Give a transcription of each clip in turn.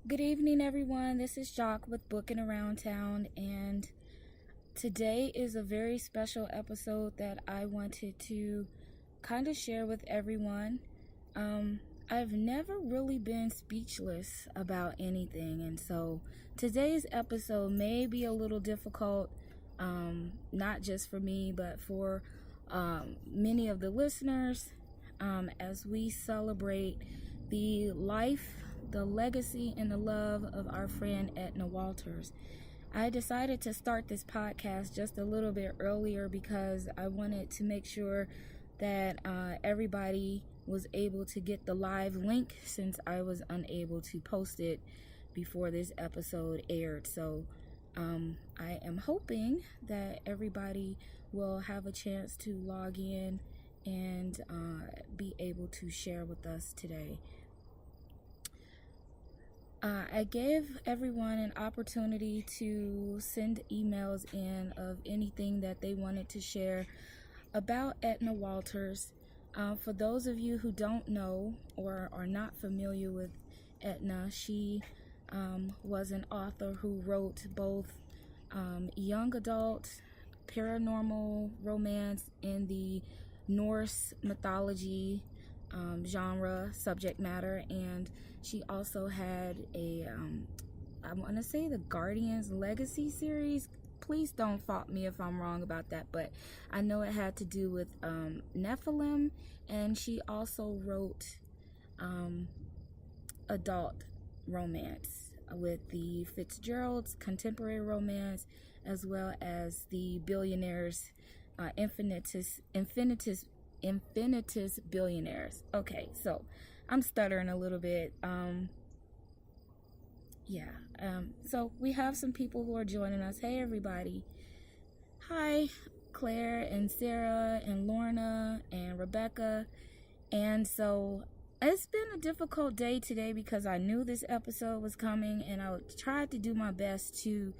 Good evening, everyone. This is Jock with Booking Around Town, and today is a very special episode that I wanted to kind of share with everyone. I've never really been speechless about anything, and so today's episode may be a little difficult, not just for me, but for many of the listeners, as we celebrate the life, the legacy, and the love of our friend Ednah Walters. I decided to start this podcast just a little bit earlier because I wanted to make sure that everybody was able to get the live link, since I was unable to post it before this episode aired. So I am hoping that everybody will have a chance to log in and be able to share with us today. I gave everyone an opportunity to send emails in of anything that they wanted to share about Ednah Walters. For those of you who don't know or are not familiar with Ednah, she was an author who wrote both young adult paranormal romance in the Norse mythology genre subject matter, and she also had a I want to say the Guardians Legacy series. Please don't fault me if I'm wrong about that, but I know it had to do with Nephilim, and she also wrote adult romance with the Fitzgeralds, contemporary romance, as well as the Billionaires, Infinitus Billionaires. Okay, so I'm stuttering a little bit. So we have some people who are joining us. Hey, everybody. Hi, Claire and Sarah and Lorna and Rebecca. And so it's been a difficult day today because I knew this episode was coming, and I tried to do my best to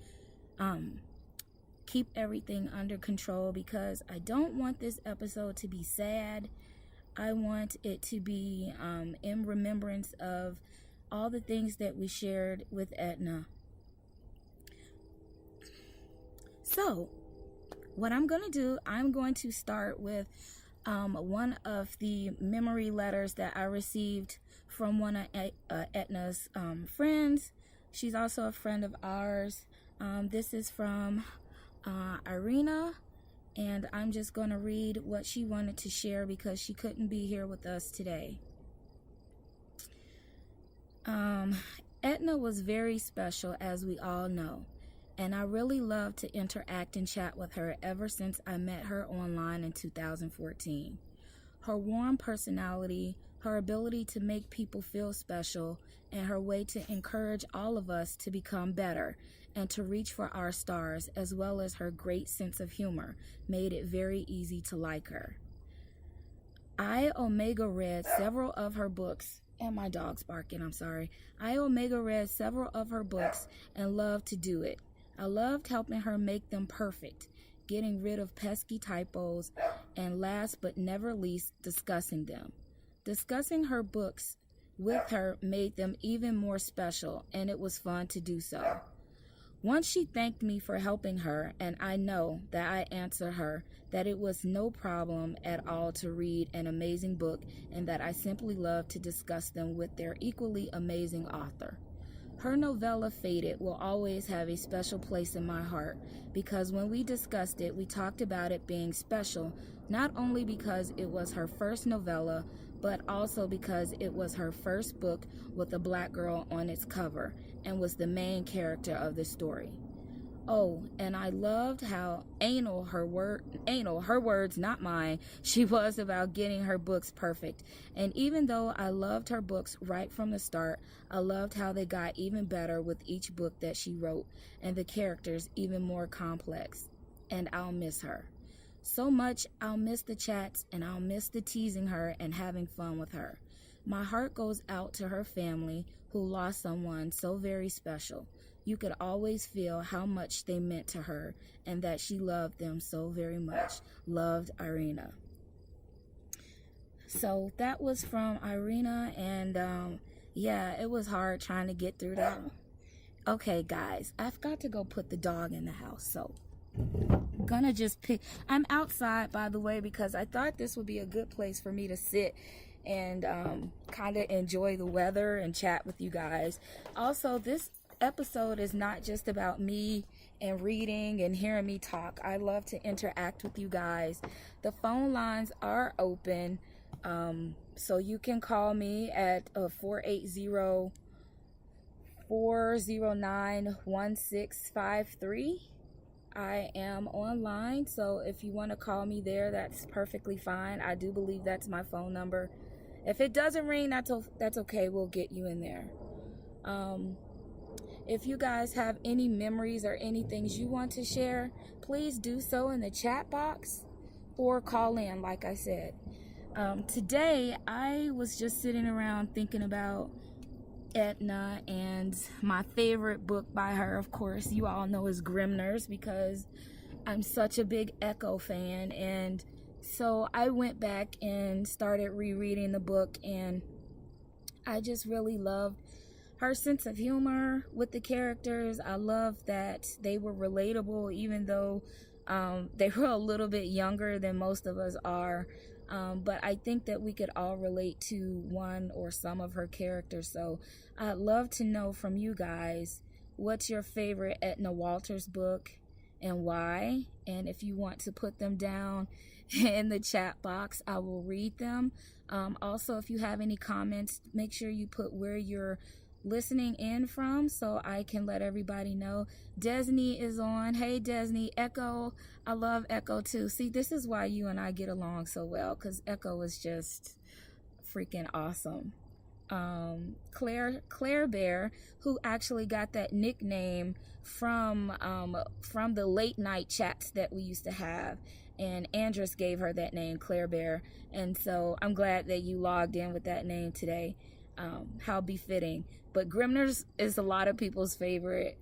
keep everything under control, because I don't want this episode to be sad. I want it to be in remembrance of all the things that we shared with Ednah. So what I'm going to do, I'm going to start with one of the memory letters that I received from one of Ednah's friends. She's also a friend of ours. This is from Irina, and I'm just going to read what she wanted to share because she couldn't be here with us today. Ednah was very special, as we all know, and I really loved to interact and chat with her ever since I met her online in 2014. Her warm personality, her ability to make people feel special, and her way to encourage all of us to become better and to reach for our stars, as well as her great sense of humor, made it very easy to like her. I Omega read several of her books, and my dog's barking, I'm sorry. I Omega read several of her books and loved to do it. I loved helping her make them perfect, getting rid of pesky typos, and last but never least, discussing them. Discussing her books with her made them even more special, and it was fun to do so. Once she thanked me for helping her, and I know that I answered her that it was no problem at all to read an amazing book, and that I simply love to discuss them with their equally amazing author. Her novella Faded will always have a special place in my heart, because when we discussed it, we talked about it being special, not only because it was her first novella, but also because it was her first book with a black girl on its cover and was the main character of the story. Oh, and I loved how anal, her words, not mine, she was about getting her books perfect. And even though I loved her books right from the start, I loved how they got even better with each book that she wrote, and the characters even more complex. And I'll miss her so much. I'll miss the chats, and I'll miss the teasing her and having fun with her. My heart goes out to her family, who lost someone so very special. You could always feel how much they meant to her, and that she loved them so very much. Loved, Irina. So that was from Irina, and Yeah, it was hard trying to get through that. Okay, guys, I've got to go put the dog in the house, so gonna just pick. I'm outside, by the way, because I thought this would be a good place for me to sit and kind of enjoy the weather and chat with you guys. Also, this episode is not just about me and reading and hearing me talk. I love to interact with you guys. The phone lines are open, so you can call me at 480 409 1653. I am online, so if you want to call me there, that's perfectly fine. I do believe that's my phone number. If it doesn't ring, that's okay. We'll get you in there. If you guys have any memories or any things you want to share, please do so in the chat box or call in, like I said. Today, I was just sitting around thinking about Ednah, and my favorite book by her, of course, you all know, is Grimners, because I'm such a big Echo fan. And so I went back and started rereading the book, and I just really loved her sense of humor with the characters. I love that they were relatable, even though they were a little bit younger than most of us are. But I think that we could all relate to one or some of her characters. So I'd love to know from you guys, what's your favorite Ednah Walters book and why? And if you want to put them down in the chat box, I will read them. Also, if you have any comments, make sure you put where you're listening in from so I can let everybody know. Desney is on. Hey Desney. Echo, I love Echo too. See, this is why you and I get along so well, because Echo is just freaking awesome. Claire Bear, who actually got that nickname from the late night chats that we used to have, and Andress gave her that name, Claire Bear, and so I'm glad that you logged in with that name today. How befitting. But Grimners is a lot of people's favorite.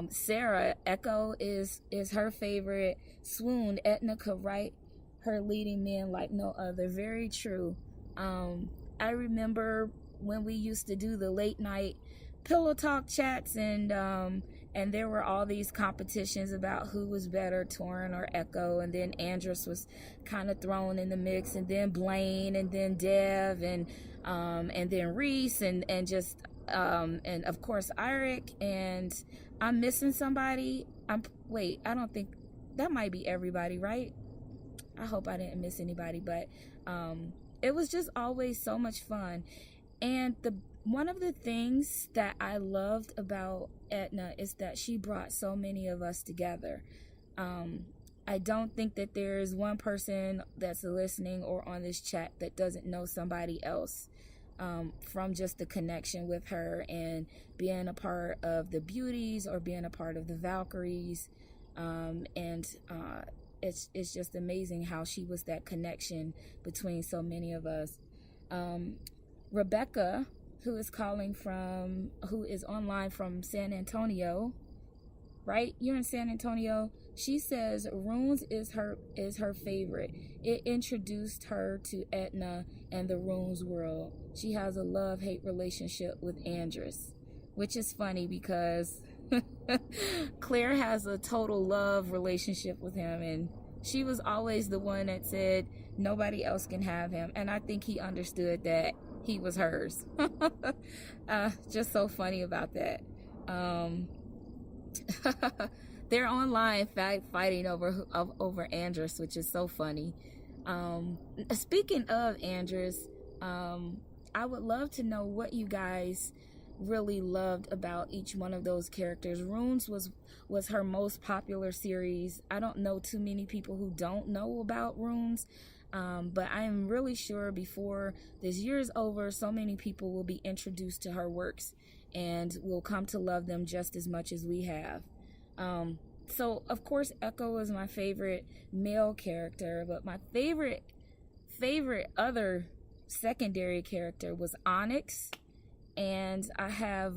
Sarah, Echo is her favorite. Swoon, Ednah could write her leading men like no other. Very true. I remember when we used to do the late night pillow talk chats, and there were all these competitions about who was better, Torrin or Echo, and then Andress was kind of thrown in the mix, and then Blaine, and then Dev, and then Reese, and of course Eric, and I'm missing somebody. I don't think that might be everybody, right? I hope I didn't miss anybody, but it was just always so much fun. And one of the things that I loved about Ednah is that she brought so many of us together. I don't think that there is one person that's listening or on this chat that doesn't know somebody else from just the connection with her and being a part of the Beauties or being a part of the Valkyries. It's just amazing how she was that connection between so many of us. Rebecca, who is online from San Antonio, right? You're in San Antonio. She says Runes is her favorite. It introduced her to Ednah and the Runes world. She has a love-hate relationship with Andress, which is funny because Claire has a total love relationship with him, and she was always the one that said nobody else can have him, and I think he understood that he was hers. Just so funny about that. They're online fighting over Andress, which is so funny. Speaking of Andress, I would love to know what you guys really loved about each one of those characters. Runes was her most popular series. I don't know too many people who don't know about Runes, but I am really sure before this year is over, so many people will be introduced to her works and will come to love them just as much as we have. So of course Echo is my favorite male character, but my favorite other secondary character was Onyx. And I have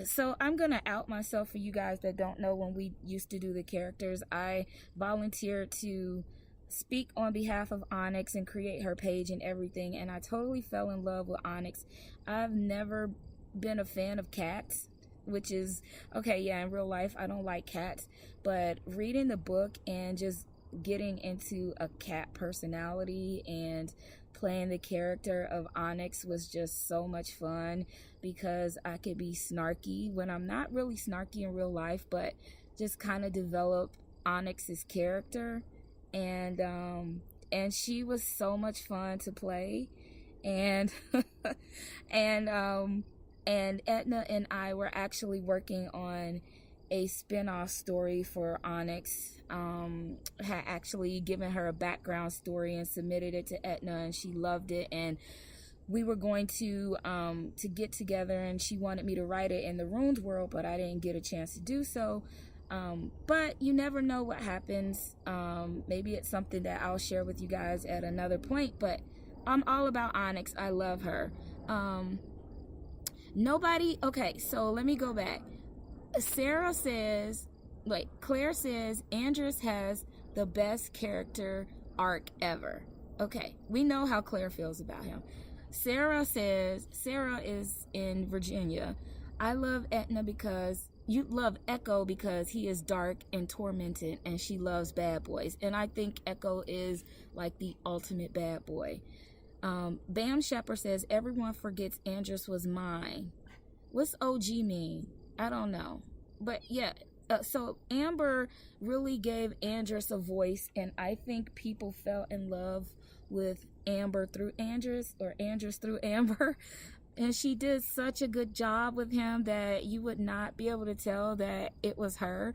so I'm gonna out myself for you guys that don't know. When we used to do the characters, I volunteered to speak on behalf of Onyx and create her page and everything, and I totally fell in love with Onyx. I've never been a fan of cats, which is okay. Yeah, in real life I don't like cats, but reading the book and just getting into a cat personality and playing the character of Onyx was just so much fun, because I could be snarky when I'm not really snarky in real life, but just kind of develop Onyx's character. And she was so much fun to play. And and Ednah and I were actually working on a spin-off story for Onyx. Had actually given her a background story and submitted it to Ednah, and she loved it, and we were going to get together, and she wanted me to write it in the Runes world, but I didn't get a chance to do so. But you never know what happens. Maybe it's something that I'll share with you guys at another point, but I'm all about Onyx. I love her. Okay, so let me go back. Claire says Andrus has the best character arc ever. Okay, we know how Claire feels about him. Sarah says, Sarah is in Virginia. I love Ednah because you love Echo because he is dark and tormented, and she loves bad boys. And I think Echo is like the ultimate bad boy. Bam Shepherd says, everyone forgets Andrus was mine. What's OG mean? I don't know. But yeah, so Amber really gave Andrus a voice, and I think people fell in love with Amber through Andrus, or Andrus through Amber. And she did such a good job with him that you would not be able to tell that it was her.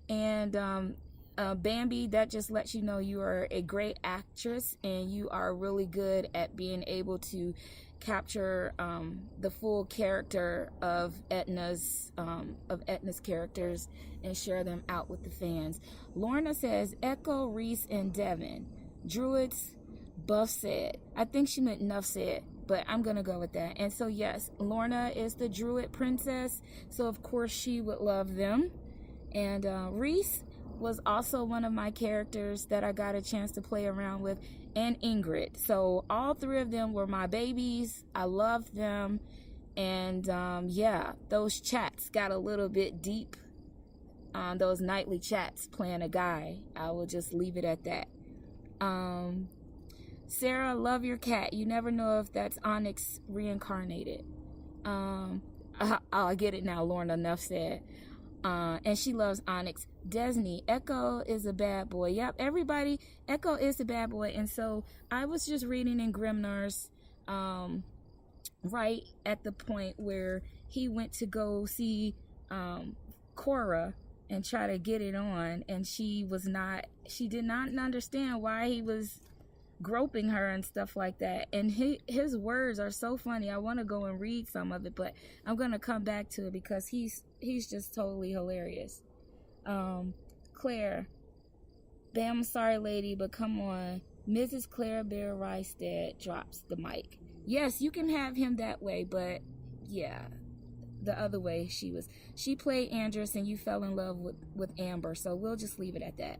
And Bambi, that just lets you know you are a great actress, and you are really good at being able to capture the full character of Ednah's characters and share them out with the fans. Lorna says Echo, Reese, and Devin. Druids, Buff said. I think she meant Nuff said, but I'm gonna go with that. And so yes, Lorna is the Druid princess, so of course she would love them. And Reese was also one of my characters that I got a chance to play around with, and Ingrid. So all three of them were my babies. I loved them. And yeah, those chats got a little bit deep on those nightly chats playing a guy. I will just leave it at that. Sarah, love your cat. You never know if that's Onyx reincarnated. I'll get it now, Lorna, enough said. And she loves Onyx. Desney, Echo is a bad boy. Yep, everybody, Echo is a bad boy. And so I was just reading in Grimnar's right at the point where he went to go see Cora and try to get it on, and she did not understand why he was groping her and stuff like that. And his words are so funny. I want to go and read some of it, but I'm gonna come back to it because he's just totally hilarious. Claire, Bam, sorry lady, but come on. Mrs. Claire Bear Rystad drops the mic. Yes, you can have him that way, but yeah, the other way she played Andrus and you fell in love with Amber, so we'll just leave it at that.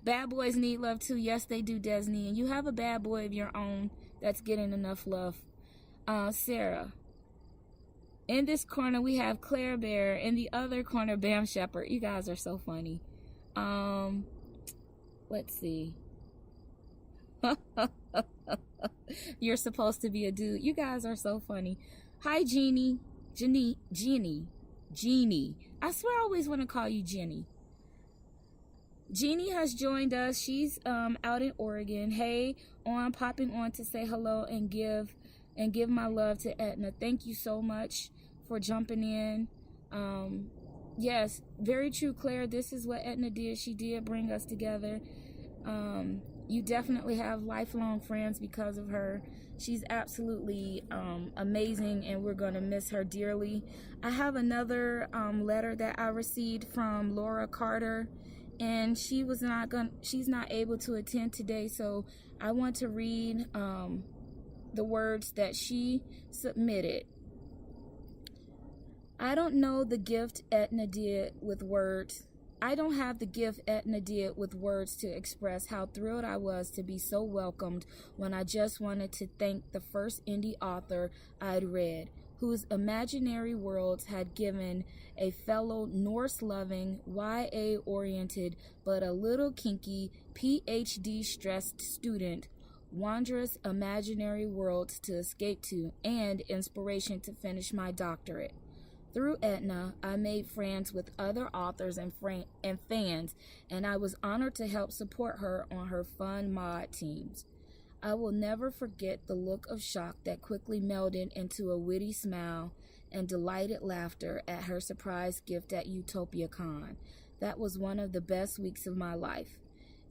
Bad boys need love too. Yes, they do, Desney. And you have a bad boy of your own that's getting enough love. Sarah. In this corner, we have Claire Bear. In the other corner, Bam Shepherd. You guys are so funny. Let's see. You're supposed to be a dude. You guys are so funny. Hi, Jeannie. Jeannie. I swear I always want to call you Jenny. Jeannie has joined us. She's out in Oregon. Hey, I'm popping on to say hello and give my love to Ednah. Thank you so much for jumping in. Yes, very true, Claire. This is what Ednah did. She did bring us together. You definitely have lifelong friends because of her. She's absolutely amazing, and we're going to miss her dearly. I have another letter that I received from Laura Carter, and she's not able to attend today, so I want to read the words that she submitted. I don't know the gift Ednah did with words, I don't have the gift Ednah did with words to express how thrilled I was to be so welcomed when I just wanted to thank the first indie author I'd read, whose imaginary worlds had given a fellow Norse-loving, YA-oriented, but a little kinky, PhD-stressed student wondrous imaginary worlds to escape to and inspiration to finish my doctorate. Through Ednah, I made friends with other authors and fans, and I was honored to help support her on her fun mod teams. I will never forget the look of shock that quickly melded into a witty smile and delighted laughter at her surprise gift at Utopia Con. That was one of the best weeks of my life.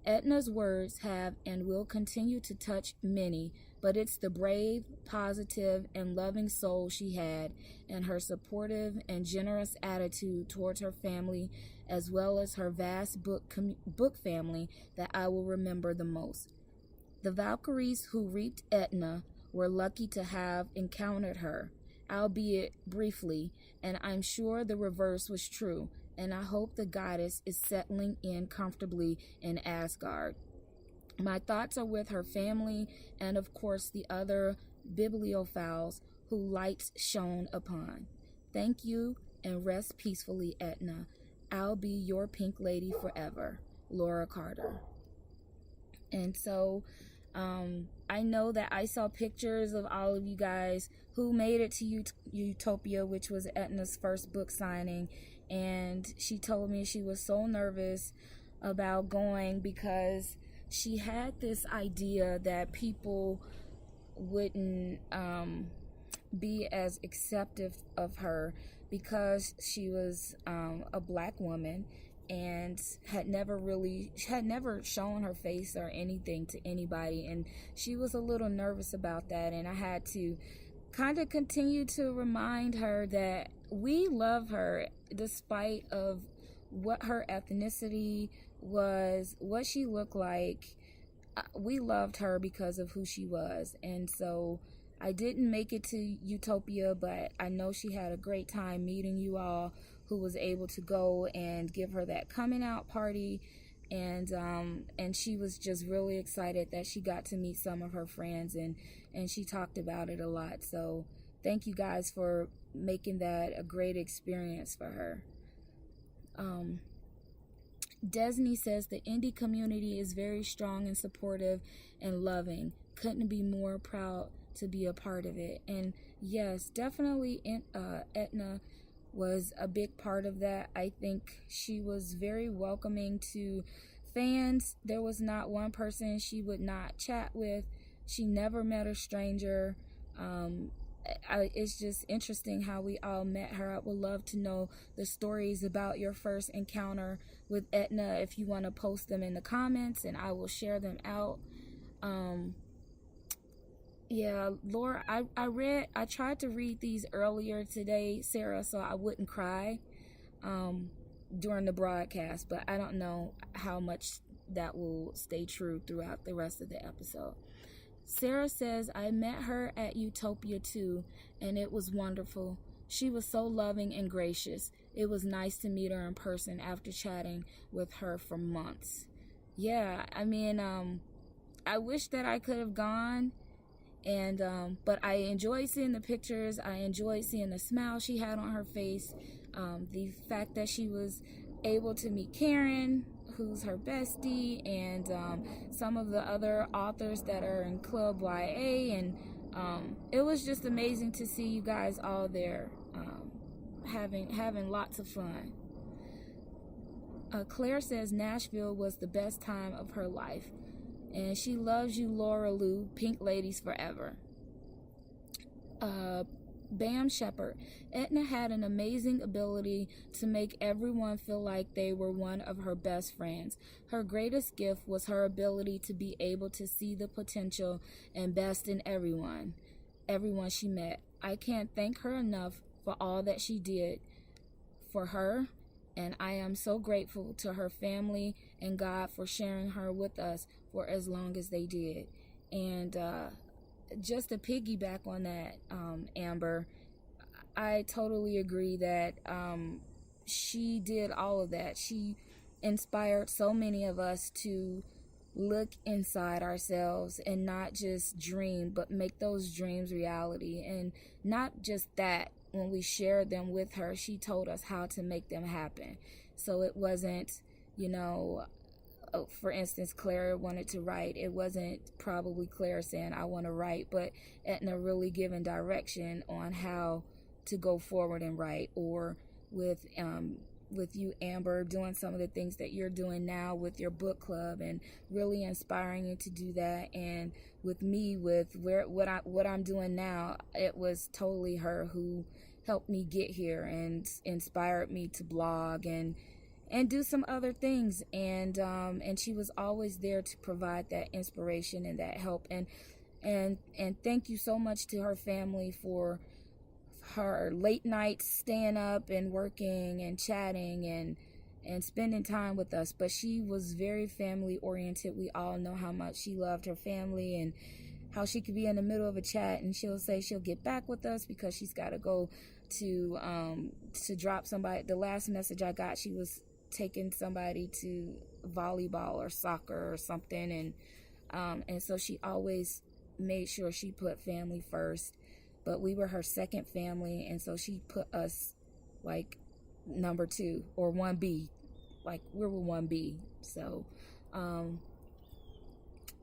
Ednah's words have and will continue to touch many, but it's the brave, positive, and loving soul she had, and her supportive and generous attitude towards her family, as well as her vast book family, that I will remember the most. The Valkyries who reaped Ednah were lucky to have encountered her, albeit briefly, and I'm sure the reverse was true, and I hope the goddess is settling in comfortably in Asgard. My thoughts are with her family and, of course, the other bibliophiles who lights shone upon. Thank you, and rest peacefully, Ednah. I'll be your pink lady forever. Laura Carter. And so I know that I saw pictures of all of you guys who made it to Utopia, which was Ednah's first book signing, and she told me she was so nervous about going because she had this idea that people wouldn't be as accepting of her because she was a black woman and had never shown her face or anything to anybody, and she was a little nervous about that. And I had to kind of continue to remind her that we love her despite of what her ethnicity was, what she looked like. We loved her because of who she was. And so I didn't make it to Utopia, but I know she had a great time meeting you all who was able to go and give her that coming out party. And she was just really excited that she got to meet some of her friends, and she talked about it a lot. So thank you guys for making that a great experience for her. Desney says the indie community is very strong and supportive and loving. Couldn't be more proud to be a part of it. And yes, definitely Ednah was a big part of that. I think she was very welcoming to fans. There was not one person she would not chat with. She never met a stranger. It's just interesting how we all met her. I would love to know the stories about your first encounter with Ednah if you want to post them in the comments, and I will share them out. Yeah, Laura, I tried to read these earlier today, Sarah, so I wouldn't cry during the broadcast, but I don't know how much that will stay true throughout the rest of the episode. Sarah says, I met her at Utopia too, and it was wonderful. She was so loving and gracious. It was nice to meet her in person after chatting with her for months. Yeah, I mean, I wish that I could have gone, and but I enjoyed seeing the pictures. I enjoyed seeing the smile she had on her face. The fact that she was able to meet Karen, who's her bestie, and some of the other authors that are in Club YA, and it was just amazing to see you guys all there having lots of fun. Claire says Nashville was the best time of her life, and she loves you, Laura Lou. Pink ladies forever. Bam Shepherd. Ednah had an amazing ability to make everyone feel like they were one of her best friends. Her greatest gift was her ability to be able to see the potential and best in everyone she met. I can't thank her enough for all that she did for her, and I am so grateful to her family and God for sharing her with us for as long as they did. And just to piggyback on that, Amber, I totally agree that she did all of that. She inspired so many of us to look inside ourselves and not just dream, but make those dreams reality. And not just that, when we shared them with her, she told us how to make them happen. So it wasn't, for instance, Claire wanted to write. It wasn't probably Claire saying, I want to write, but Ednah really giving direction on how to go forward and write. Or with you, Amber, doing some of the things that you're doing now with your book club and really inspiring you to do that. And with me, with what I'm doing now, it was totally her who helped me get here and inspired me to blog and do some other things. And she was always there to provide that inspiration and that help. And thank you so much to her family for her late nights staying up and working and chatting and spending time with us. But she was very family oriented. We all know how much she loved her family, and how she could be in the middle of a chat and she'll say she'll get back with us because she's got to go to drop somebody. The last message I got, she was taking somebody to volleyball or soccer or something, and so she always made sure she put family first. But we were her second family, and so she put us like number 2 or 1B, like we were 1B. So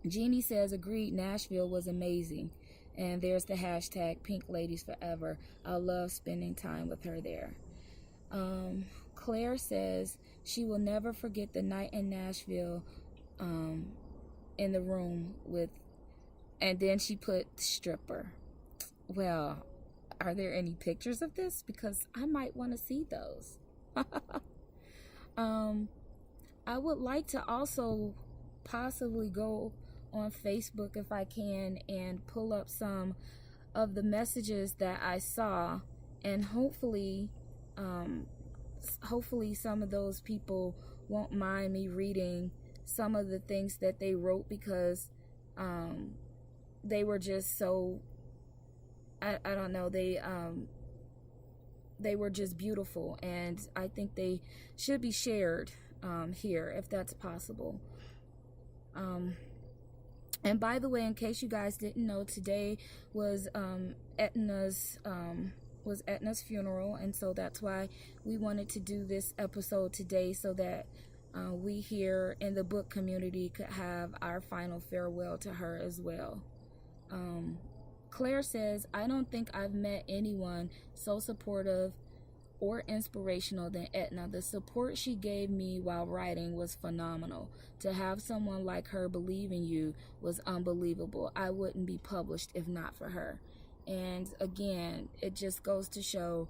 Jeannie says, agreed, Nashville was amazing. And there's the hashtag Pink Ladies Forever. I love spending time with her there. Claire says she will never forget the night in Nashville, in the room with, and then she put stripper. Well, are there any pictures of this? Because I might want to see those. I would like to also possibly go on Facebook if I can and pull up some of the messages that I saw, and hopefully some of those people won't mind me reading some of the things that they wrote, because they were just so, I don't know, they were just beautiful, and I think they should be shared here if that's possible. And by the way, in case you guys didn't know, today was Ednah's funeral, and so that's why we wanted to do this episode today, so that we here in the book community could have our final farewell to her as well. Claire says, I don't think I've met anyone so supportive or inspirational than Ednah. The support she gave me while writing was phenomenal. To have someone like her believe in you was unbelievable. I wouldn't be published if not for her. And again, it just goes to show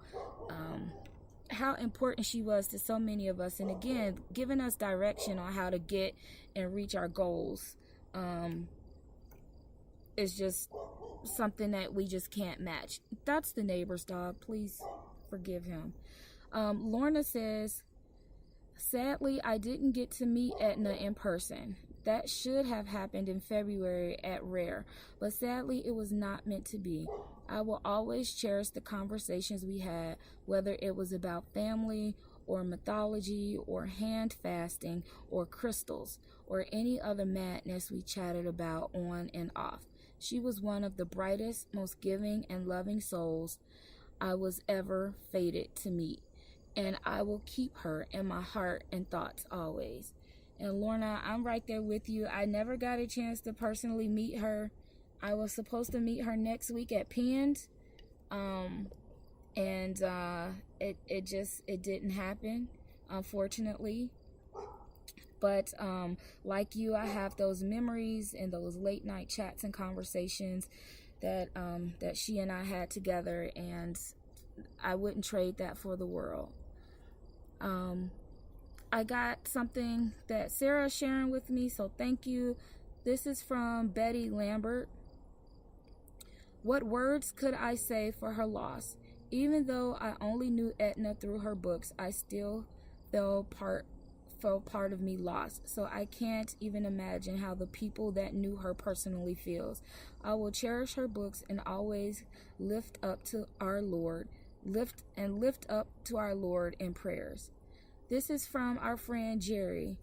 how important she was to so many of us, and again, giving us direction on how to get and reach our goals. Is just something that we just can't match. That's the neighbor's dog. Please forgive him. Lorna says, sadly, I didn't get to meet Ednah in person. That should have happened in February at Rare, but sadly it was not meant to be. I will always cherish the conversations we had, whether it was about family or mythology or hand fasting or crystals or any other madness we chatted about on and off. She was one of the brightest, most giving and loving souls I was ever fated to meet, and I will keep her in my heart and thoughts always. And Lorna, I'm right there with you. I never got a chance to personally meet her. I was supposed to meet her next week at Penn's, and it didn't happen, unfortunately. But like you, I have those memories and those late night chats and conversations that she and I had together, and I wouldn't trade that for the world. I got something that Sarah is sharing with me, so thank you. This is from Betty Lambert. What words could I say for her loss? Even though I only knew Ednah through her books, I still felt part of me lost, so I can't even imagine how the people that knew her personally feels. I will cherish her books and always lift up to our Lord in prayers. This is from our friend Jerry.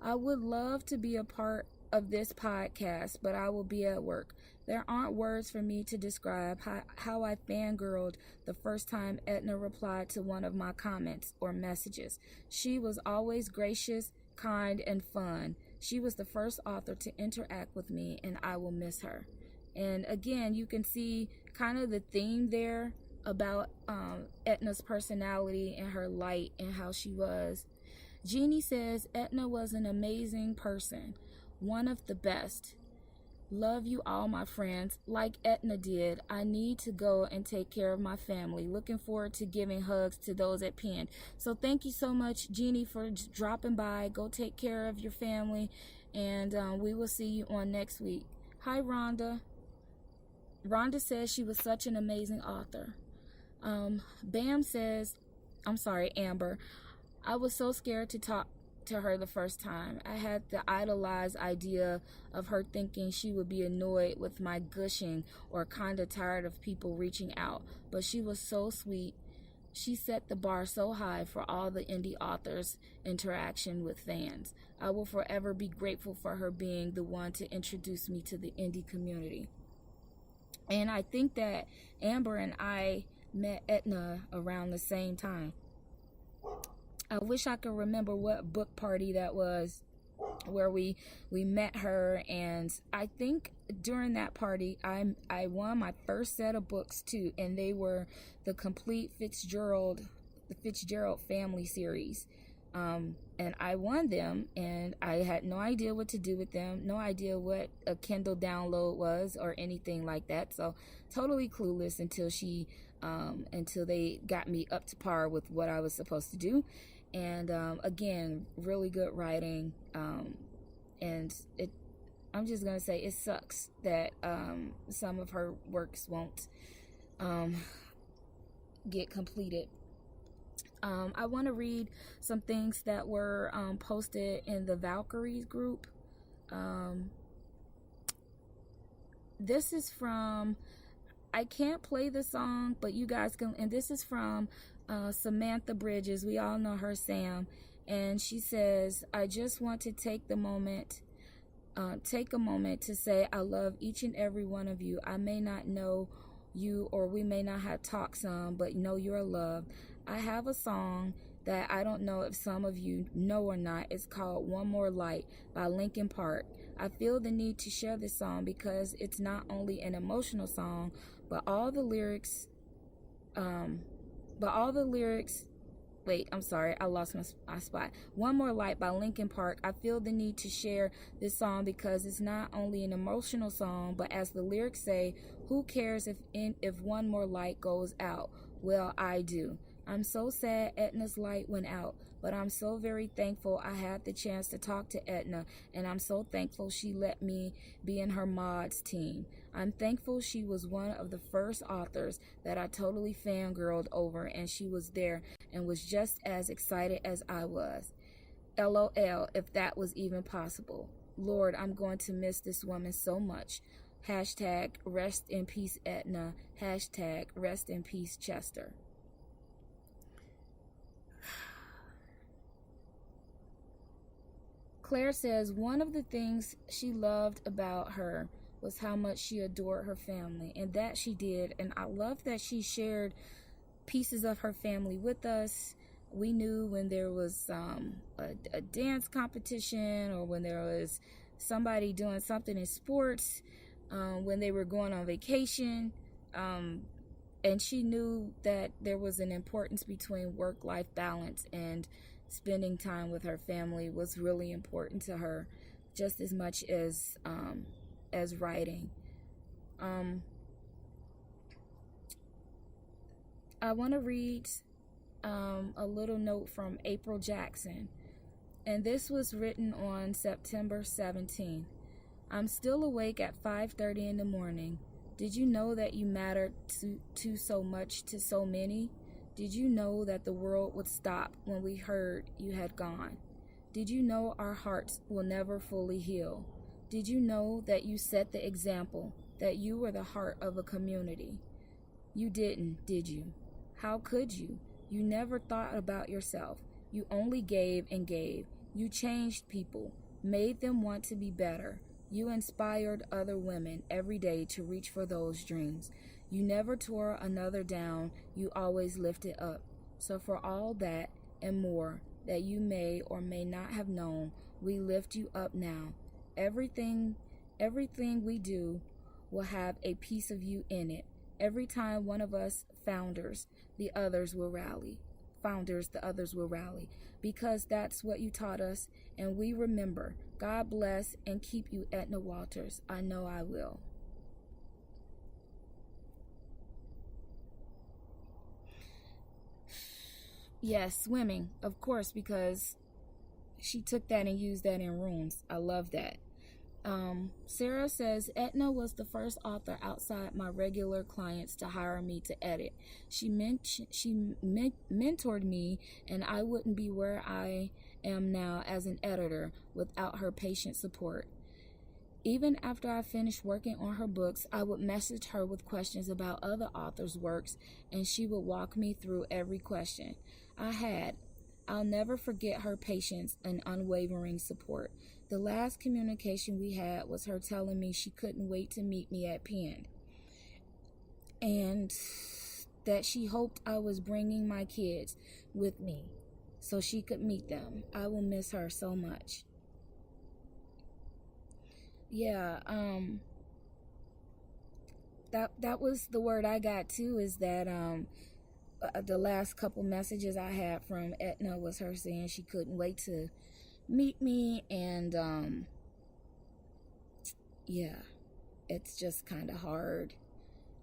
I would love to be a part of this podcast, but I will be at work. There aren't words for me to describe how I fangirled the first time Ednah replied to one of my comments or messages. She was always gracious, kind, and fun. She was the first author to interact with me, and I will miss her. And again, you can see kind of the theme there about Ednah's personality and her light and how she was. Jeannie says, Ednah was an amazing person, one of the best. Love you all, my friends. Like Ednah did, I need to go and take care of my family. Looking forward to giving hugs to those at Penn. So thank you so much, Jeannie, for dropping by. Go take care of your family, and we will see you on next week. Hi, Rhonda. Rhonda says she was such an amazing author. Bam says, I'm sorry, Amber. I was so scared to talk to her the first time. I had the idolized idea of her thinking she would be annoyed with my gushing or kind of tired of people reaching out. But she was so sweet. She set the bar so high for all the indie authors' interaction with fans. I will forever be grateful for her being the one to introduce me to the indie community. And I think that Amber and I met Ednah around the same time. I wish I could remember what book party that was where we met her, and I think during that party I won my first set of books too, and they were the complete Fitzgerald family series. And I won them, and I had no idea what to do with them, no idea what a Kindle download was or anything like that. So totally clueless until they got me up to par with what I was supposed to do. And again, really good writing. And I'm just gonna say it sucks that some of her works won't get completed. I want to read some things that were posted in the Valkyries group. This is from, I can't play the song, but you guys can, and this is from Samantha Bridges. We all know her, Sam. And she says, I just want to take a moment to say I love each and every one of you. I may not know you, or we may not have talked some, but know you're loved. I have a song that I don't know if some of you know or not. It's called One More Light by Linkin Park. I feel the need to share this song because it's not only an emotional song, but all the lyrics, wait, I'm sorry, I lost my spot. One More Light by Linkin Park. I feel the need to share this song because it's not only an emotional song, but as the lyrics say, who cares if one more light goes out? Well, I do. I'm so sad Ednah's light went out, but I'm so very thankful I had the chance to talk to Ednah, and I'm so thankful she let me be in her mods team. I'm thankful she was one of the first authors that I totally fangirled over, and she was there and was just as excited as I was. LOL, if that was even possible. Lord, I'm going to miss this woman so much. Hashtag rest in peace Ednah. Hashtag rest in peace Chester. Claire says one of the things she loved about her was how much she adored her family, and that she did. And I love that she shared pieces of her family with us. We knew when there was a dance competition, or when there was somebody doing something in sports, when they were going on vacation, and she knew that there was an importance between work-life balance, and spending time with her family was really important to her, just as much as writing. I want to read a little note from April Jackson, and this was written on September 17th. I'm still awake at 5:30 in the morning. Did you know that you mattered to so much to so many? Did you know that the world would stop when we heard you had gone? Did you know our hearts will never fully heal? Did you know that you set the example, that you were the heart of a community? You didn't, did you? How could you? You never thought about yourself. You only gave and gave. You changed people, made them want to be better. You inspired other women every day to reach for those dreams. You never tore another down. You always lifted up. So for all that and more that you may or may not have known, we lift you up now. Everything we do will have a piece of you in it. Every time one of us founders, the others will rally. The others will rally. Because that's what you taught us, and we remember. God bless and keep you, Ednah Walters. I know I will. Yes, swimming, of course, because she took that and used that in rooms. I love that. Sarah says, Ednah was the first author outside my regular clients to hire me to edit. She mentored me, and I wouldn't be where I am now as an editor without her patient support. Even after I finished working on her books, I would message her with questions about other authors' works, and she would walk me through every question. I'll never forget her patience and unwavering support. The last communication we had was her telling me she couldn't wait to meet me at Penn, and that she hoped I was bringing my kids with me so she could meet them. I will miss her so much. Yeah, that was the word I got too, is that the last couple messages I had from Ednah was her saying she couldn't wait to meet me, and yeah, it's just kind of hard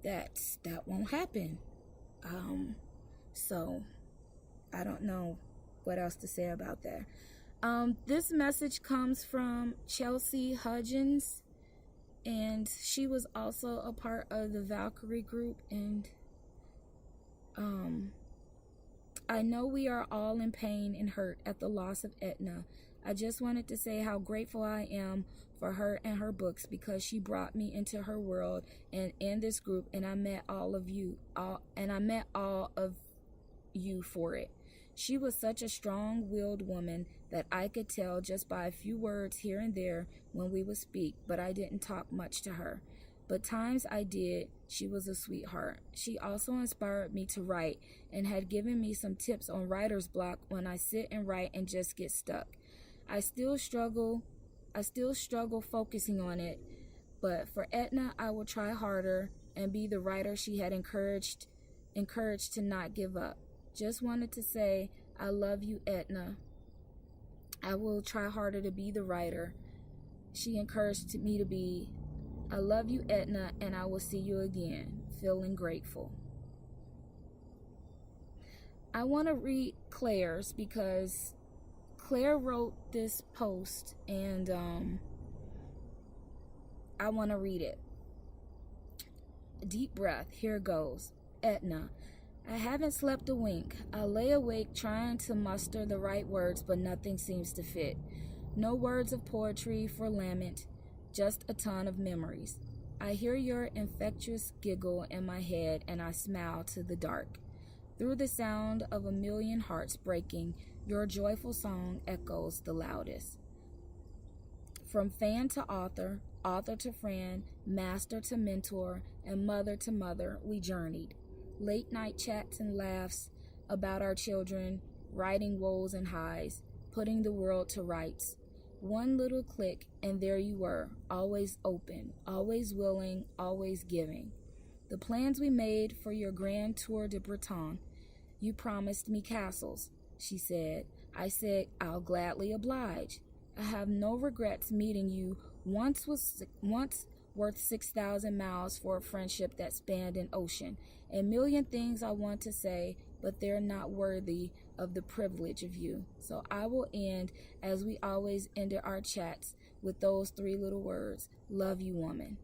that won't happen. So I don't know what else to say about that. This message comes from Chelsea Hudgens, and she was also a part of the Valkyrie group, and I know we are all in pain and hurt at the loss of Ednah. I just wanted to say how grateful I am for her and her books, because she brought me into her world and in this group, and I met all of you for it. She was such a strong-willed woman that I could tell just by a few words here and there when we would speak, but I didn't talk much to her. But times I did, she was a sweetheart. She also inspired me to write and had given me some tips on writer's block when I sit and write and just get stuck. I still struggle focusing on it, but for Ednah, I will try harder and be the writer she had encouraged to not give up. Just wanted to say, I love you, Ednah. I will try harder to be the writer she encouraged me to be. I love you, Ednah, and I will see you again. Feeling grateful. I want to read Claire's, because Claire wrote this post, and I want to read it. Deep breath. Here goes. Ednah. I haven't slept a wink. I lay awake trying to muster the right words, but nothing seems to fit. No words of poetry for lament, just a ton of memories. I hear your infectious giggle in my head, and I smile to the dark. Through the sound of a million hearts breaking, your joyful song echoes the loudest. From fan to author, author to friend, master to mentor, and mother to mother, we journeyed. Late night chats and laughs about our children, writing woes and highs, putting the world to rights. One little click, and there you were, always open, always willing, always giving. The plans we made for your grand tour de Bretagne. You promised me castles, she said. I said, I'll gladly oblige. I have no regrets meeting you. Once worth 6,000 miles for a friendship that spanned an ocean. A million things I want to say, but they're not worthy of the privilege of you. So I will end, as we always ended our chats, with those 3 little words. Love you, woman.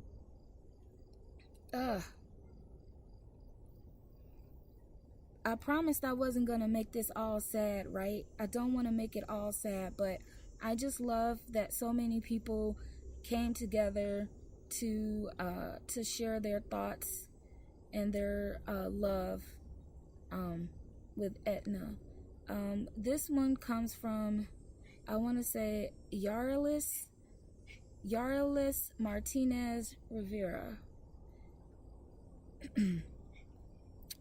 I promised I wasn't going to make this all sad, right? I don't want to make it all sad, but I just love that so many people came together to share their thoughts and their love with Ednah. This one comes from, I want to say, Yarlis Martinez Rivera.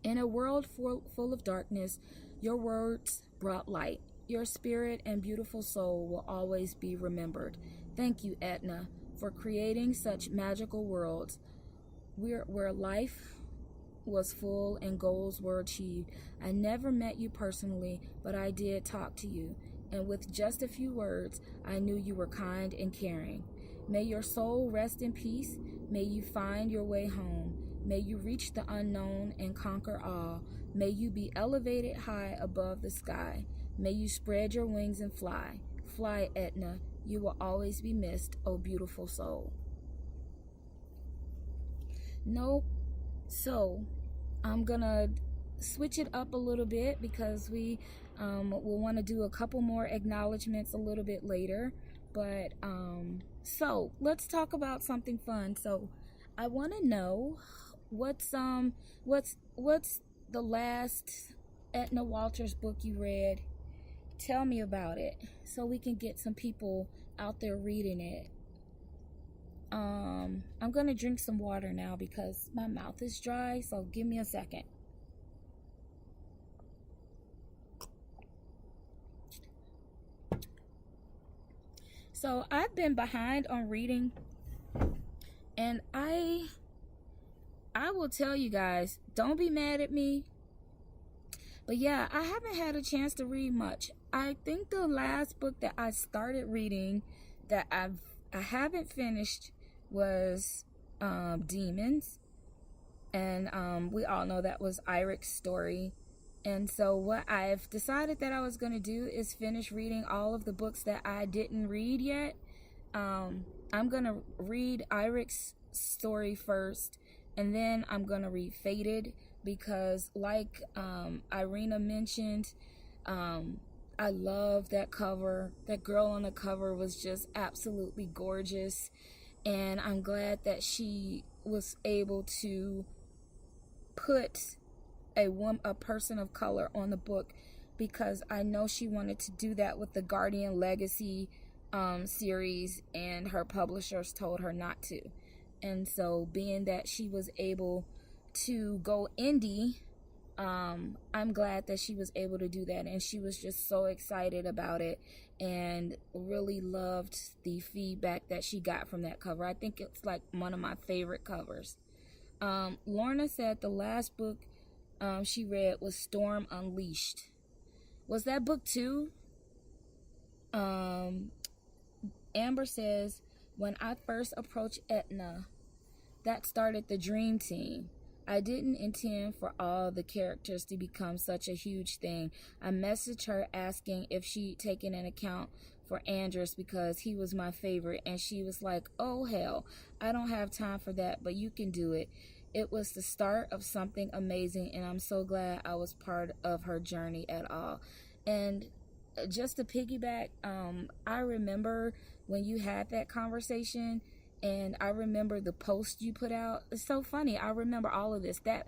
In a world full of darkness, your words brought light. Your spirit and beautiful soul will always be remembered. Thank you, Ednah, for creating such magical worlds where life was full and goals were achieved. I never met you personally, but I did talk to you, and with just a few words, I knew you were kind and caring. May your soul rest in peace. May you find your way home. May you reach the unknown and conquer all. May you be elevated high above the sky. May you spread your wings and fly. Fly, Ednah. You will always be missed, oh beautiful soul. So I'm gonna switch it up a little bit because we will want to do a couple more acknowledgments a little bit later. But so let's talk about something fun. So I want to know what's the last Ednah Walters book you read. Tell me about it so we can get some people out there reading it. I'm gonna drink some water now because my mouth is dry, so give me a second. So I've been behind on reading, and I will tell you guys, don't be mad at me, but yeah, I haven't had a chance to read much. I think the last book that I started reading that I haven't finished was Demons, and we all know that was Irik's story. And so what I've decided that I was going to do is finish reading all of the books that I didn't read yet. I'm going to read Irik's story first, and then I'm going to read Fated, because like Irina mentioned, I love that cover. That girl on the cover was just absolutely gorgeous, and I'm glad that she was able to put a person of color on the book, because I know she wanted to do that with the Guardian Legacy series, and her publishers told her not to. And so being that she was able to go indie, I'm glad that she was able to do that, and she was just so excited about it and really loved the feedback that she got from that cover. I think it's like one of my favorite covers. Lorna said the last book she read was Storm Unleashed. Was that book 2? Amber says, when I first approached Ednah, that started the dream team. I didn't intend for all the characters to become such a huge thing. I messaged her asking if she'd taken an account for Andrus because he was my favorite, and she was like, oh hell, I don't have time for that, but you can do it. It was the start of something amazing, and I'm so glad I was part of her journey at all. And just to piggyback, I remember when you had that conversation, and I remember the post you put out. It's so funny. I remember all of this. That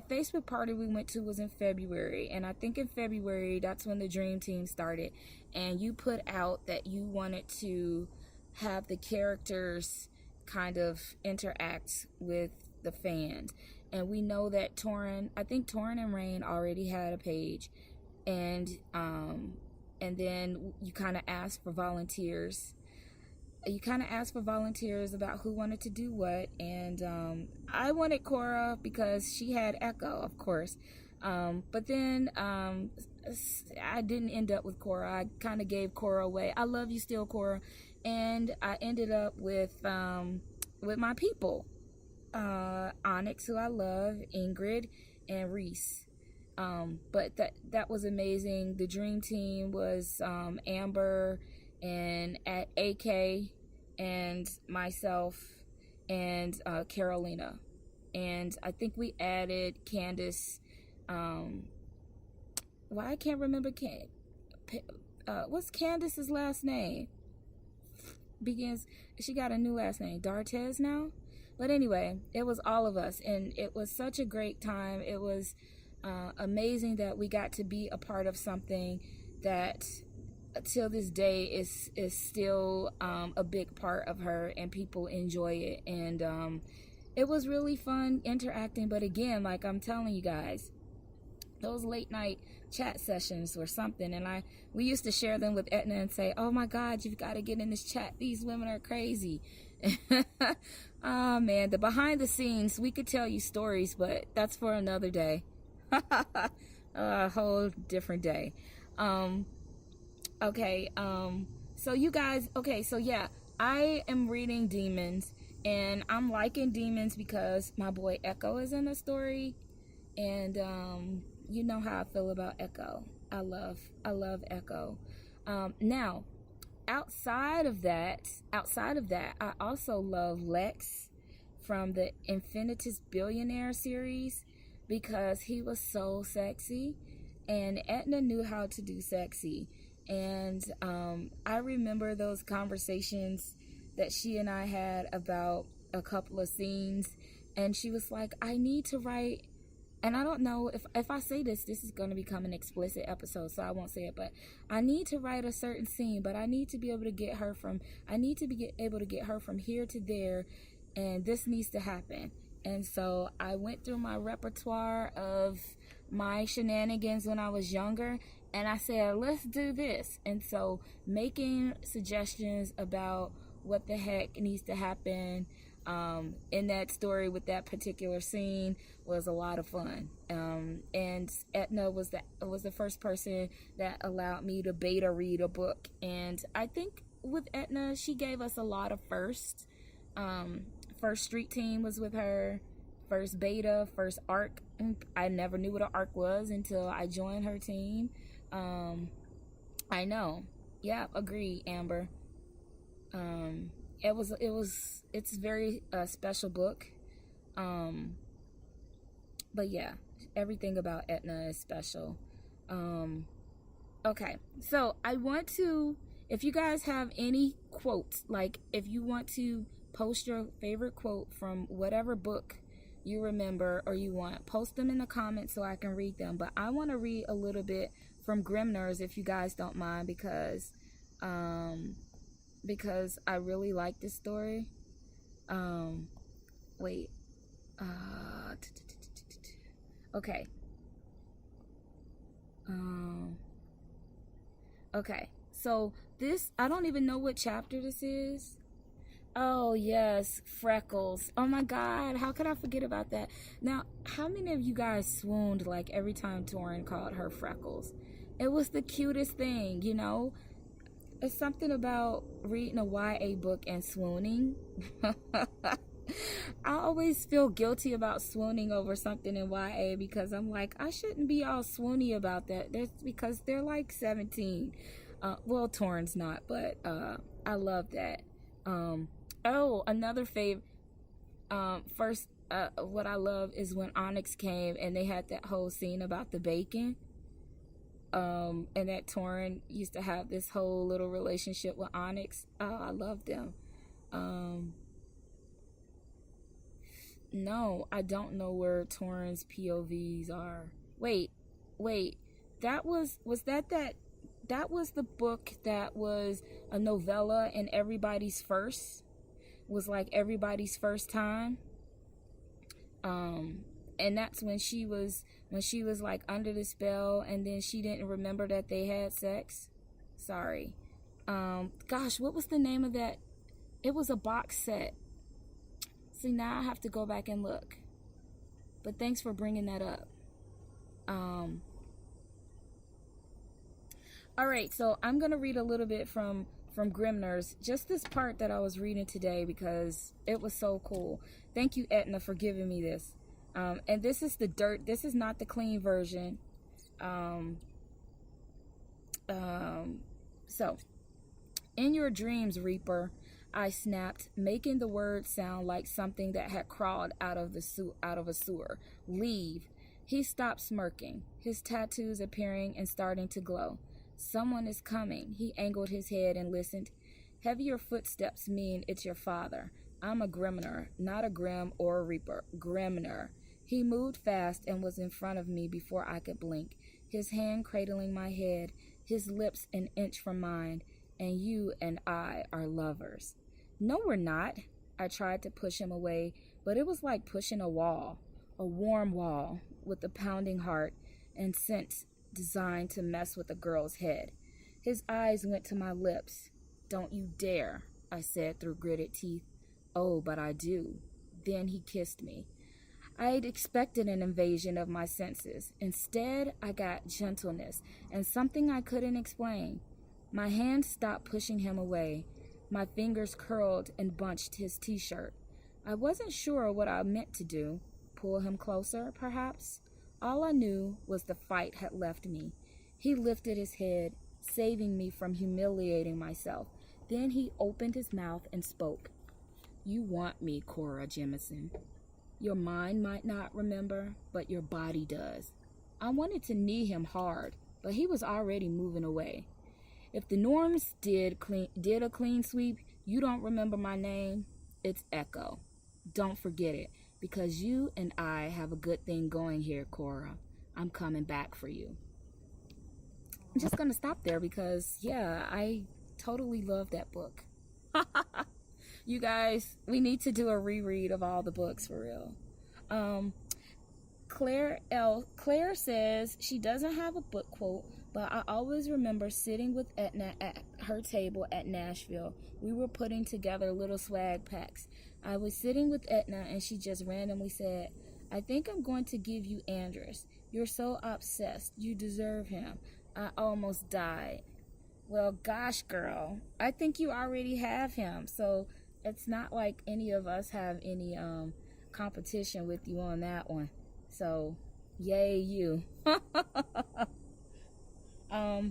Facebook party we went to was in February, and I think in February that's when the Dream Team started. And you put out that you wanted to have the characters kind of interact with the fans. And we know that I think Torrin and Rain already had a page, and then you kind of asked for volunteers. About who wanted to do what, and I wanted Cora because she had Echo, of course, but then I didn't end up with Cora. I kind of gave Cora away. I love you still, Cora, and I ended up with my people, Onyx, who I love, Ingrid, and Reese. But that was amazing. The Dream Team was Amber and at AK and myself and Carolina, and I think we added Candace. I can't remember what's Candace's last name? She got a new last name, Dartez now. But anyway, it was all of us, and it was such a great time. It was amazing that we got to be a part of something that till this day is still a big part of her, and people enjoy it. And it was really fun interacting. But again, like I'm telling you guys, those late night chat sessions were something, and we used to share them with Ednah and say, oh my God, you've got to get in this chat, these women are crazy. Oh man, the behind the scenes, we could tell you stories, but that's for another day. A whole different day. Okay, so you guys, okay, so yeah, I am reading Demons, and I'm liking Demons because my boy Echo is in the story, and you know how I feel about Echo. I love Echo. Now, outside of that, I also love Lex from the Infinitus Billionaire series because he was so sexy, and Ednah knew how to do sexy. And I remember those conversations that she and I had about a couple of scenes, and she was like, I need to write, and I don't know if I say this is going to become an explicit episode, so I won't say it, but I need to write a certain scene, but I need to be able to get her from here to there, and this needs to happen. And so I went through my repertoire of my shenanigans when I was younger, and I said, let's do this. And so making suggestions about what the heck needs to happen in that story with that particular scene was a lot of fun. And Ednah was the first person that allowed me to beta read a book. And I think with Ednah, she gave us a lot of firsts. First Street Team was with her. First beta, first arc. I never knew what an arc was until I joined her team. I know. Yeah, agree, Amber. It's very special book. But yeah, everything about Ednah is special. Okay, so I want to, if you guys have any quotes, like if you want to post your favorite quote from whatever book you remember or you want, post them in the comments so I can read them. But I want to read a little bit from Grimner's, if you guys don't mind, because I really like this story. Wait. Okay. Okay. So this, I don't even know what chapter this is. Oh yes, Freckles. Oh my God, how could I forget about that? Now, how many of you guys swooned like every time Torin called her Freckles? It was the cutest thing, you know? It's something about reading a YA book and swooning. I always feel guilty about swooning over something in YA because I'm like, I shouldn't be all swoony about that. That's because they're like 17. Well, Torin's not, but I love that. Oh, another fave. First, what I love is when Onyx came and they had that whole scene about the bacon. And that Torin used to have this whole little relationship with Onyx. Oh, I love them. No, I don't know where Torin's POVs are. Wait. That was the book that was a novella and everybody's first? Was like everybody's first time? And that's when she was like under the spell, and then she didn't remember that they had sex. Sorry. Gosh, what was the name of that? It was a box set. See, now I have to go back and look. But thanks for bringing that up. All right, so I'm gonna read a little bit from Grimner's, just this part that I was reading today because it was so cool. Thank you, Ednah, for giving me this. And this is the dirt. This is not the clean version. So, in your dreams, Reaper, I snapped, making the word sound like something that had crawled out of a sewer. Leave. He stopped smirking, his tattoos appearing and starting to glow. Someone is coming. He angled his head and listened. Heavier footsteps mean it's your father. I'm a Grimner, not a Grim or a Reaper. Grimner. He moved fast and was in front of me before I could blink, his hand cradling my head, his lips an inch from mine. And you and I are lovers. No, we're not. I tried to push him away, but it was like pushing a wall, a warm wall with a pounding heart and scent designed to mess with a girl's head. His eyes went to my lips. Don't you dare, I said through gritted teeth. Oh, but I do. Then he kissed me. I'd expected an invasion of my senses. Instead, I got gentleness and something I couldn't explain. My hand stopped pushing him away. My fingers curled and bunched his t-shirt. I wasn't sure what I meant to do. Pull him closer, perhaps? All I knew was the fight had left me. He lifted his head, saving me from humiliating myself. Then he opened his mouth and spoke. You want me, Cora Jemison. Your mind might not remember, but your body does. I wanted to knee him hard, but he was already moving away. If the norms did a clean sweep, you don't remember my name, it's Echo. Don't forget it, because you and I have a good thing going here, Cora. I'm coming back for you. I'm just going to stop there because, yeah, I totally love that book. You guys, we need to do a reread of all the books for real. Claire says she doesn't have a book quote, but I always remember sitting with Ednah at her table at Nashville. We were putting together little swag packs. I was sitting with Ednah and she just randomly said, I think I'm going to give you Andrus. You're so obsessed. You deserve him. I almost died. Well, gosh, girl, I think you already have him. So it's not like any of us have any competition with you on that one. So, yay you. I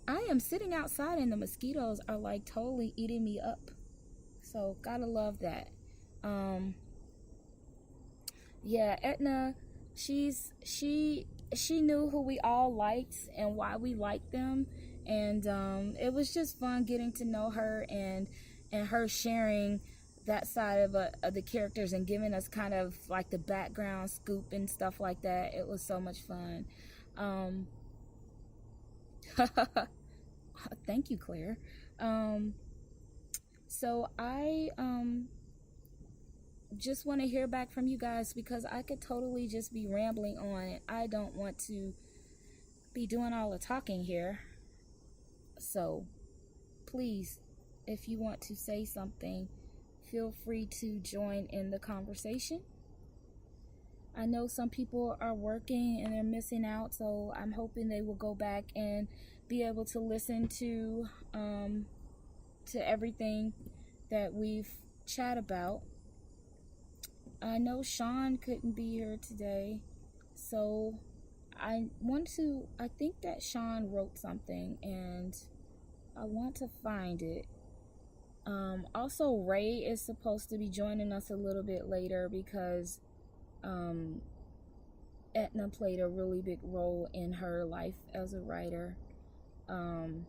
am sitting outside and the mosquitoes are like totally eating me up. So, gotta love that. Yeah, Ednah, she knew who we all liked and why we liked them. And it was just fun getting to know her and her sharing that side of the characters and giving us kind of like the background scoop and stuff like that. It was so much fun. Thank you, Claire. So I just want to hear back from you guys because I could totally just be rambling on and I don't want to be doing all the talking here. So please, if you want to say something, feel free to join in the conversation. I know some people are working and they're missing out, so I'm hoping they will go back and be able to listen to everything that we've chat about. I know Sean couldn't be here today, so I think that Sean wrote something and I want to find it. Also, Ray is supposed to be joining us a little bit later because Ednah played a really big role in her life as a writer. Well,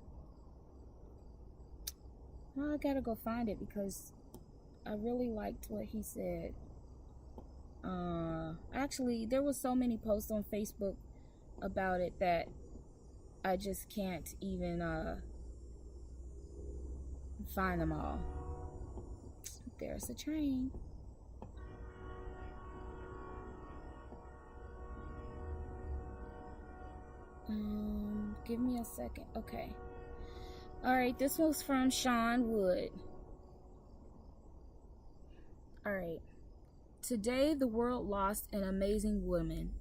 I gotta go find it because I really liked what he said. Actually, there was so many posts on Facebook about it that I just can't even find them all. There's the train. Give me a second. Okay. Alright, this was from Sean Wood. Alright. Today, the world lost an amazing woman,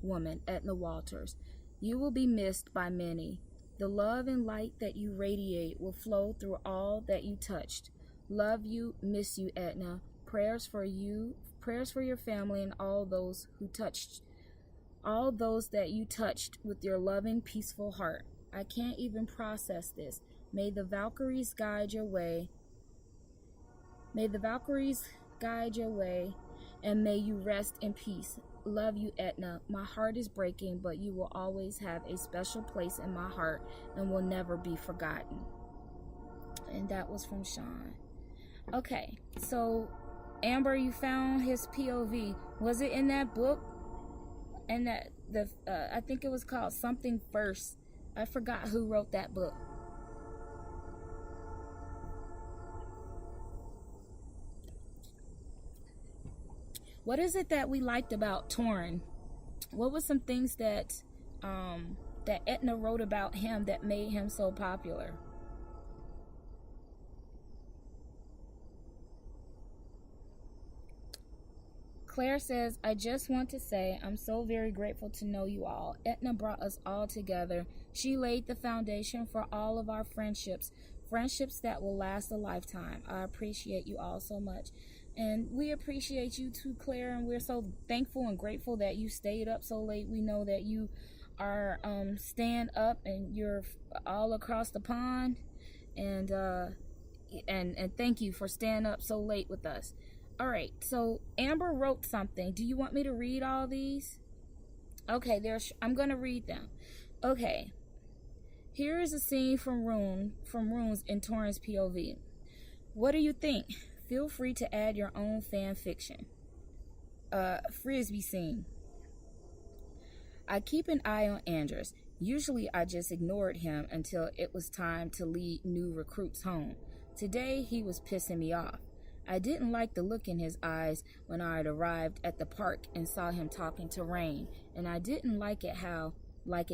Ednah Walters. You will be missed by many. The love and light that you radiate will flow through all that you touched. Love you, miss you, Ednah. Prayers for you, prayers for your family and all those that you touched with your loving, peaceful heart. I can't even process this. May the Valkyries guide your way. May the Valkyries guide your way, and may you rest in peace. Love you, Ednah. My heart is breaking, but you will always have a special place in my heart and will never be forgotten. And that was from Sean. Okay, so Amber, you found his POV. Was it in that book? And that I think it was called Something First. I forgot who wrote that book. What is it that we liked about Torrin? What were some things that Ednah wrote about him that made him so popular? Claire says, I just want to say I'm so very grateful to know you all. Ednah brought us all together. She laid the foundation for all of our friendships, friendships that will last a lifetime. I appreciate you all so much. And we appreciate you too, Claire, and we're so thankful and grateful that you stayed up so late. We know that you are staying up and you're all across the pond. And thank you for staying up so late with us. All right, so Amber wrote something. Do you want me to read all these? Okay, I'm going to read them. Okay, here is a scene from Runes in Torrin's POV. What do you think? Feel free to add your own fan fiction. Frisbee scene. I keep an eye on Andrews. Usually I just ignored him until it was time to lead new recruits home. Today he was pissing me off. I didn't like the look in his eyes when I had arrived at the park and saw him talking to Rain, and I didn't like it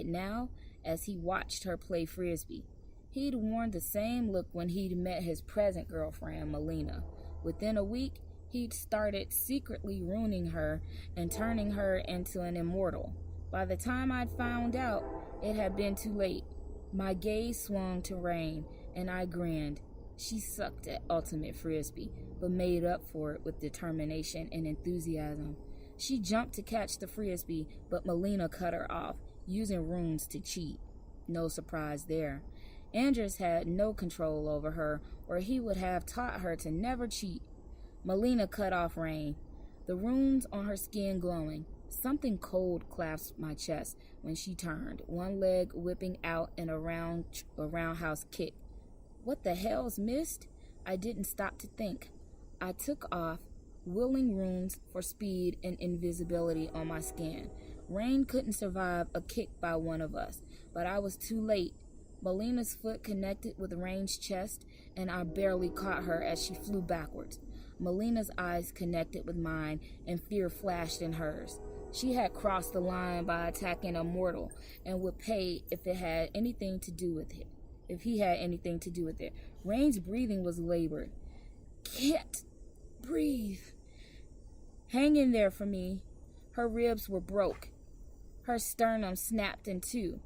now as he watched her play Frisbee. He'd worn the same look when he'd met his present girlfriend, Melina. Within a week, he'd started secretly ruining her and turning her into an immortal. By the time I'd found out, it had been too late. My gaze swung to Rain, and I grinned. She sucked at ultimate Frisbee, but made up for it with determination and enthusiasm. She jumped to catch the Frisbee, but Melina cut her off, using runes to cheat. No surprise there. Andrews had no control over her, or he would have taught her to never cheat. Melina cut off Rain, the runes on her skin glowing. Something cold clasped my chest when she turned, one leg whipping out in a roundhouse kick. What the hell's missed? I didn't stop to think. I took off, willing runes for speed and invisibility on my skin. Rain couldn't survive a kick by one of us, but I was too late. Melina's foot connected with Rain's chest, and I barely caught her as she flew backwards. Melina's eyes connected with mine, and fear flashed in hers. She had crossed the line by attacking a mortal, and would pay if it had anything to do with it. If he had anything to do with it. Rain's breathing was labored. Can't breathe. Hang in there for me. Her ribs were broke. Her sternum snapped in two.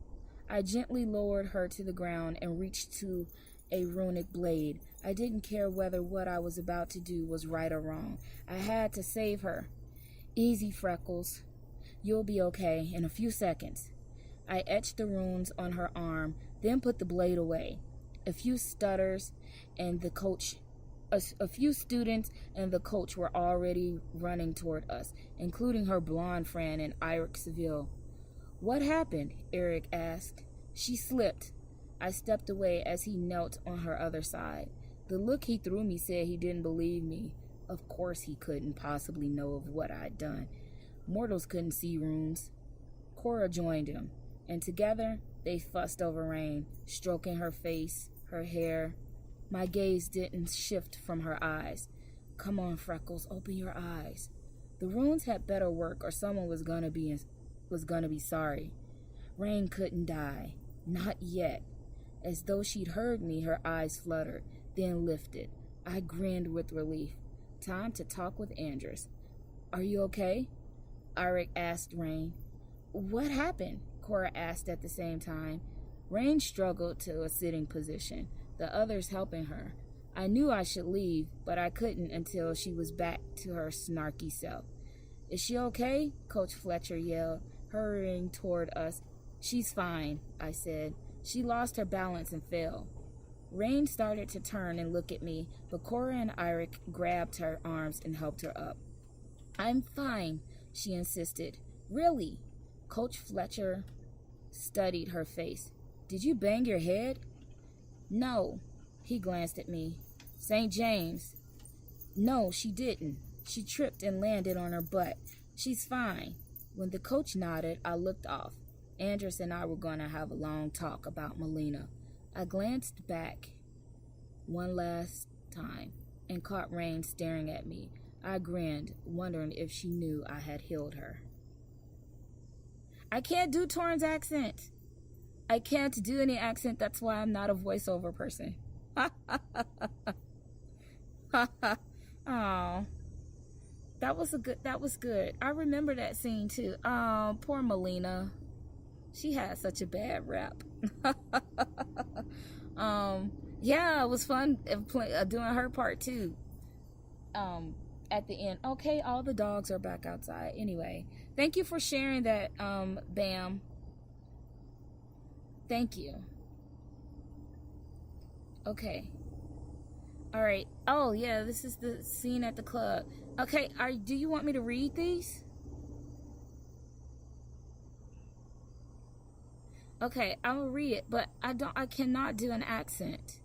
I gently lowered her to the ground and reached to a runic blade. I didn't care whether what I was about to do was right or wrong. I had to save her. Easy, Freckles. You'll be okay in a few seconds. I etched the runes on her arm, then put the blade away. A few students and the coach were already running toward us, including her blonde friend and Eric Seville. What happened? Eric asked. She slipped. I stepped away as he knelt on her other side. The look he threw me said he didn't believe me. Of course he couldn't possibly know of what I'd done. Mortals couldn't see runes. Cora joined him, and together they fussed over Rain, stroking her face, her hair. My gaze didn't shift from her eyes. Come on, Freckles, open your eyes. The runes had better work, or someone was gonna be sorry. Rain couldn't die. Not yet. As though she'd heard me, her eyes fluttered, then lifted. I grinned with relief. Time to talk with Andrews. Are you okay? Eric asked Rain. What happened? Cora asked at the same time. Rain struggled to a sitting position, the others helping her. I knew I should leave, but I couldn't until she was back to her snarky self. Is she okay? Coach Fletcher yelled, hurrying toward us. She's fine, I said. She lost her balance and fell. Rain started to turn and look at me, but Cora and Eric grabbed her arms and helped her up. I'm fine, she insisted. Really? Coach Fletcher studied her face. Did you bang your head? No. He glanced at me. St. James. No, she didn't. She tripped and landed on her butt. She's fine. When the coach nodded, I looked off. Andres and I were going to have a long talk about Melina. I glanced back one last time and caught Rain staring at me. I grinned, wondering if she knew I had healed her. I can't do Torrance accent. I can't do any accent. That's why I'm not a voiceover person. Oh, that was good. I remember that scene too. Oh, poor Melina. She had such a bad rap. Yeah, it was fun doing her part too. At the end. Okay, all the dogs are back outside. Anyway, thank you for sharing that, Bam. Thank you. Okay. All right. Oh, yeah, this is the scene at the club. Okay, do you want me to read these? Okay, I will read it, but I cannot do an accent.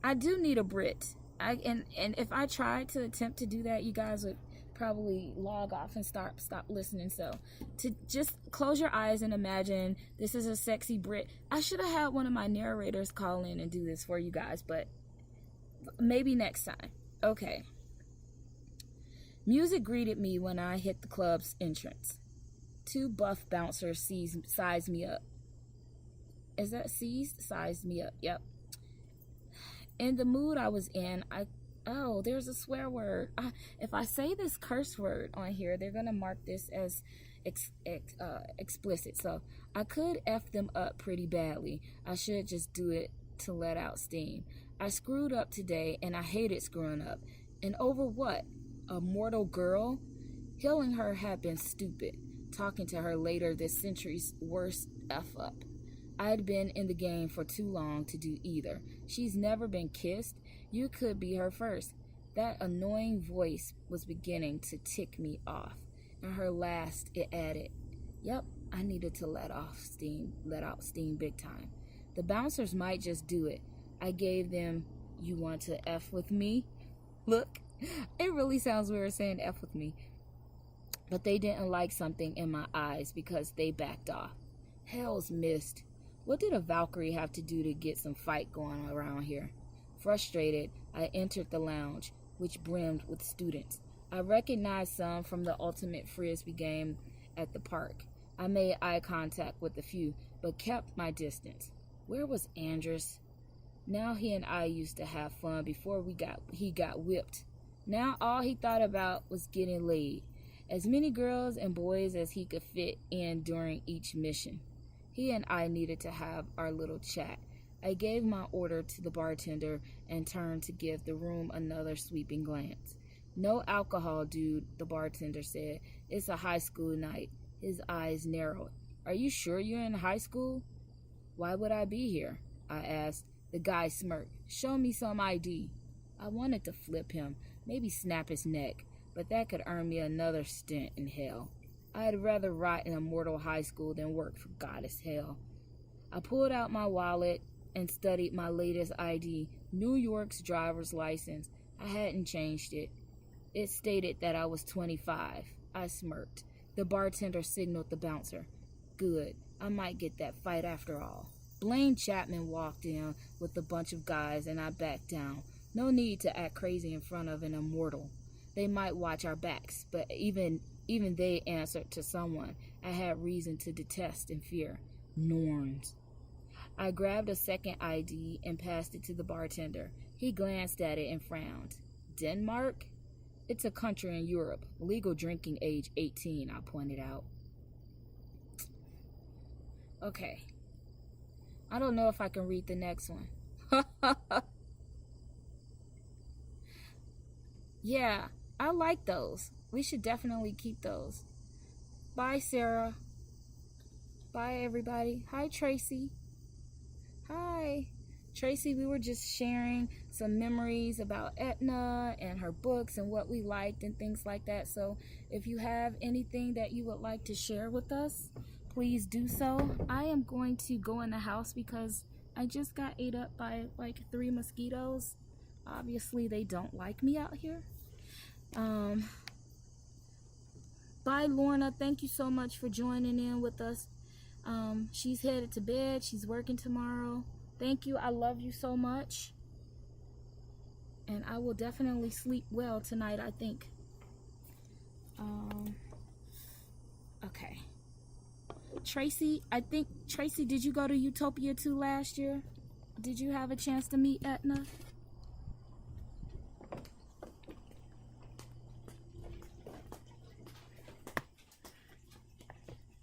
I do need a Brit. And if I tried to attempt to do that, you guys would probably log off and stop listening. So to just close your eyes and imagine this is a sexy Brit. I should have had one of my narrators call in and do this for you guys, but maybe next time. Okay. Music greeted me when I hit the club's entrance. 2 buff bouncers sized me up. Is that seized? Sized me up. Yep. In the mood I was in, there's a swear word. If I say this curse word on here, they're going to mark this as explicit. So I could F them up pretty badly. I should just do it to let out steam. I screwed up today, and I hated screwing up. And over what? A mortal girl? Healing her had been stupid. Talking to her later this century's worst F up. I'd been in the game for too long to do either. She's never been kissed. You could be her first. That annoying voice was beginning to tick me off. And her last, it added, yep, I needed to let out steam big time. The bouncers might just do it. I gave them, you want to F with me? Look, it really sounds weird saying F with me. But they didn't like something in my eyes because they backed off. Hell's missed. What did a Valkyrie have to do to get some fight going around here? Frustrated, I entered the lounge, which brimmed with students. I recognized some from the ultimate frisbee game at the park. I made eye contact with a few, but kept my distance. Where was Andres? Now he and I used to have fun before he got whipped. Now all he thought about was getting laid. As many girls and boys as he could fit in during each mission. He and I needed to have our little chat. I gave my order to the bartender and turned to give the room another sweeping glance. No alcohol, dude, the bartender said. It's a high school night. His eyes narrowed. Are you sure you're in high school? Why would I be here? I asked. The guy smirked. Show me some ID. I wanted to flip him, maybe snap his neck, but that could earn me another stint in hell. I'd rather rot in a mortal high school than work for goddess hell. I pulled out my wallet and studied my latest ID, New York's driver's license. I hadn't changed it. It stated that I was 25. I smirked. The bartender signaled the bouncer. Good. I might get that fight after all. Blaine Chapman walked in with a bunch of guys and I backed down. No need to act crazy in front of an immortal. They might watch our backs, but even they answered to someone I had reason to detest and fear. Norns. I grabbed a second ID and passed it to the bartender. He glanced at it and frowned. Denmark? It's a country in Europe. Legal drinking age 18, I pointed out. Okay. I don't know if I can read the next one. Yeah, I like those. We should definitely keep those. Bye, Sarah. Bye, everybody. Hi, Tracy. Hi. Tracy, we were just sharing some memories about Ednah and her books and what we liked and things like that. So if you have anything that you would like to share with us, please do so. I am going to go in the house because I just got ate up by like 3 mosquitoes. Obviously, they don't like me out here. Bye, Lorna. Thank you so much for joining in with us. She's headed to bed. She's working tomorrow. Thank you. I love you so much. And I will definitely sleep well tonight, I think. Okay. Tracy, Tracy, did you go to Utopia 2 last year? Did you have a chance to meet Ednah?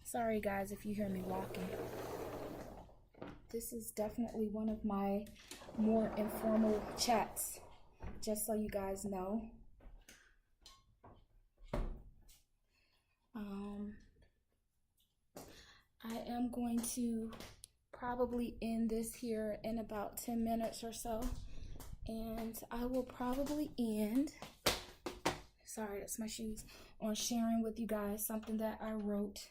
Sorry guys if you hear me walking. This is definitely one of my more informal chats, just so you guys know. I am going to probably end this here in about 10 minutes or so, and I will probably end, sorry, that's my shoes, on sharing with you guys something that I wrote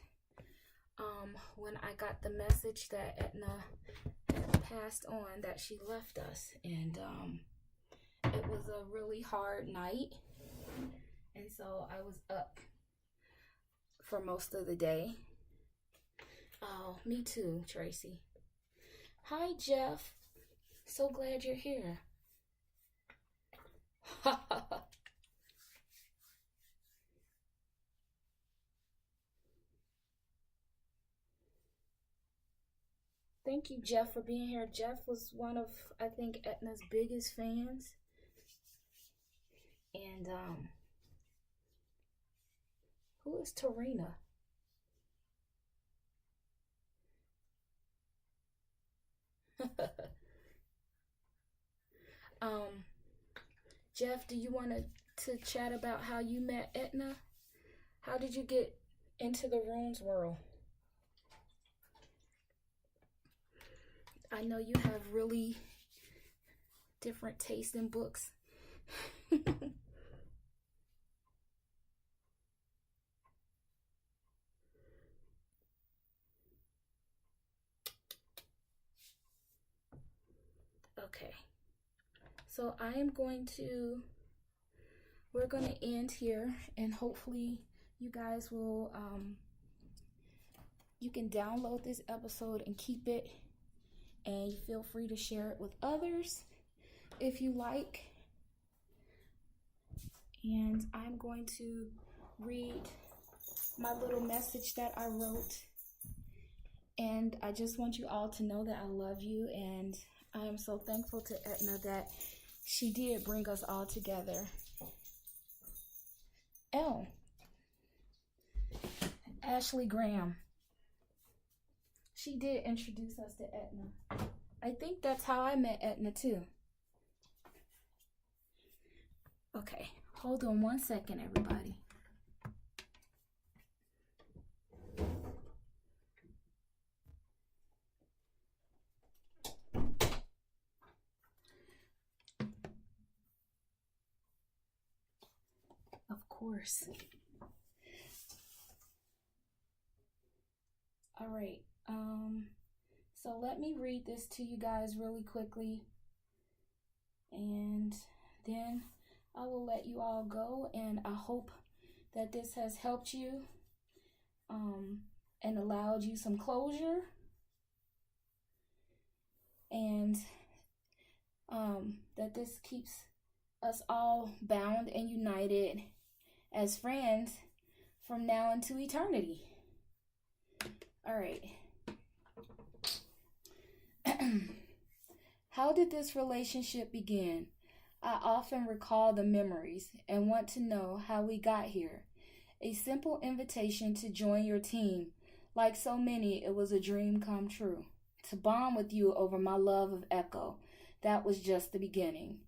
when I got the message that Ednah passed on, that she left us. And it was a really hard night, and so I was up for most of the day. Oh, me too, Tracy. Hi, Jeff. So glad you're here. Thank you, Jeff, for being here. Jeff was one of, I think, Ednah's biggest fans. And, who is Tarina? Jeff, do you want to chat about how you met Ednah? How did you get into the runes world? I know you have really different taste in books. Okay, so we're going to end here, and hopefully you guys will, you can download this episode and keep it, and feel free to share it with others if you like. And I'm going to read my little message that I wrote, and I just want you all to know that I love you, and I am so thankful to Ednah that she did bring us all together. Oh, Ashley Graham. She did introduce us to Ednah. I think that's how I met Ednah too. Okay, hold on one second, everybody. Of course. All right. So let me read this to you guys really quickly, and then I will let you all go, and I hope that this has helped you and allowed you some closure, and that this keeps us all bound and united as friends from now into eternity. All right. How did this relationship begin? I often recall the memories and want to know how we got here. A simple invitation to join your team. Like so many, it was a dream come true. To bond with you over my love of Echo. That was just the beginning.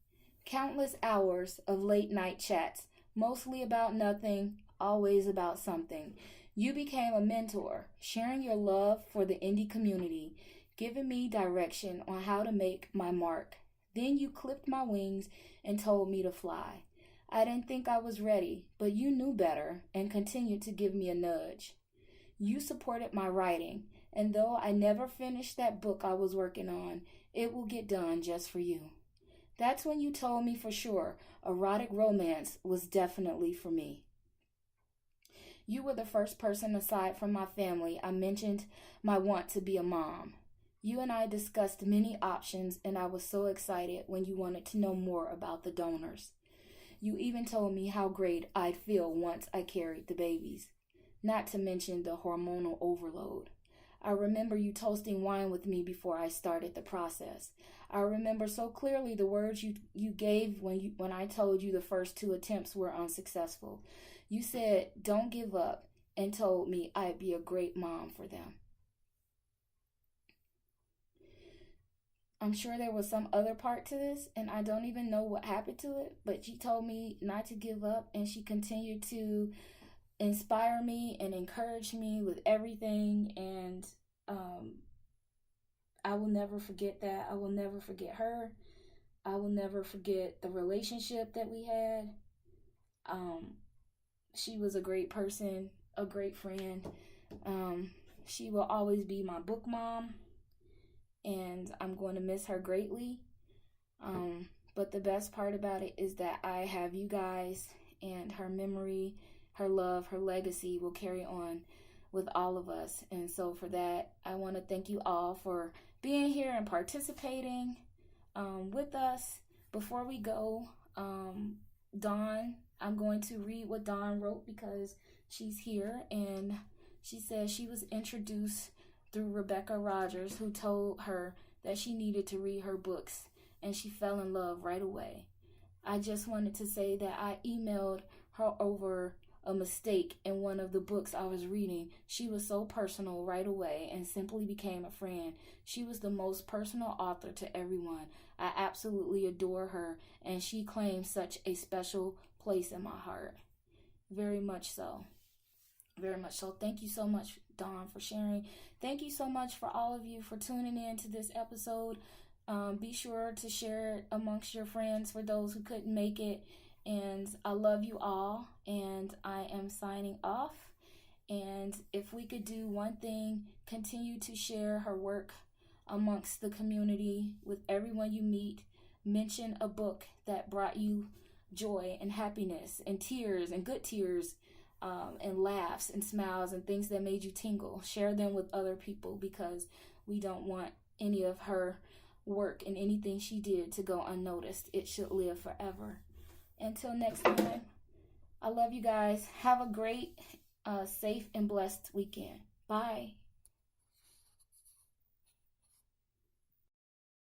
Countless hours of late night chats, mostly about nothing, always about something. You became a mentor, sharing your love for the indie community, giving me direction on how to make my mark. Then you clipped my wings and told me to fly. I didn't think I was ready, but you knew better and continued to give me a nudge. You supported my writing, and though I never finished that book I was working on, it will get done just for you. That's when you told me for sure erotic romance was definitely for me. You were the first person aside from my family I mentioned my want to be a mom. You and I discussed many options, and I was so excited when you wanted to know more about the donors. You even told me how great I'd feel once I carried the babies, not to mention the hormonal overload. I remember you toasting wine with me before I started the process. I remember so clearly the words you gave when I told you the first two attempts were unsuccessful. You said, "Don't give up," and told me I'd be a great mom for them. I'm sure there was some other part to this, and I don't even know what happened to it, but she told me not to give up, and she continued to inspire me and encourage me with everything. And I will never forget that. I will never forget her. I will never forget the relationship that we had. Um, she was a great person, a great friend. She will always be my book mom, and I'm going to miss her greatly. But the best part about it is that I have you guys, and her memory, her love, her legacy will carry on with all of us. And so for that, I want to thank you all for being here and participating with us. Before we go, Dawn, I'm going to read what Dawn wrote because she's here, and she says she was introduced through Rebecca Rogers, who told her that she needed to read her books, and she fell in love right away. I just wanted to say that I emailed her over a mistake in one of the books I was reading. She was so personal right away and simply became a friend. She was the most personal author to everyone. I absolutely adore her, and she claims such a special place in my heart. Very much so. Very much so. Thank you so much, Dawn, for sharing. Thank you so much for all of you for tuning in to this episode. Be sure to share it amongst your friends for those who couldn't make it. And I love you all, and I am signing off. And if we could do one thing, continue to share her work amongst the community with everyone you meet. Mention a book that brought you joy and happiness and tears and good tears, and laughs and smiles and things that made you tingle. Share them with other people, because we don't want any of her work and anything she did to go unnoticed. It should live forever. Until next time, I love you guys. Have a great, safe, and blessed weekend. Bye.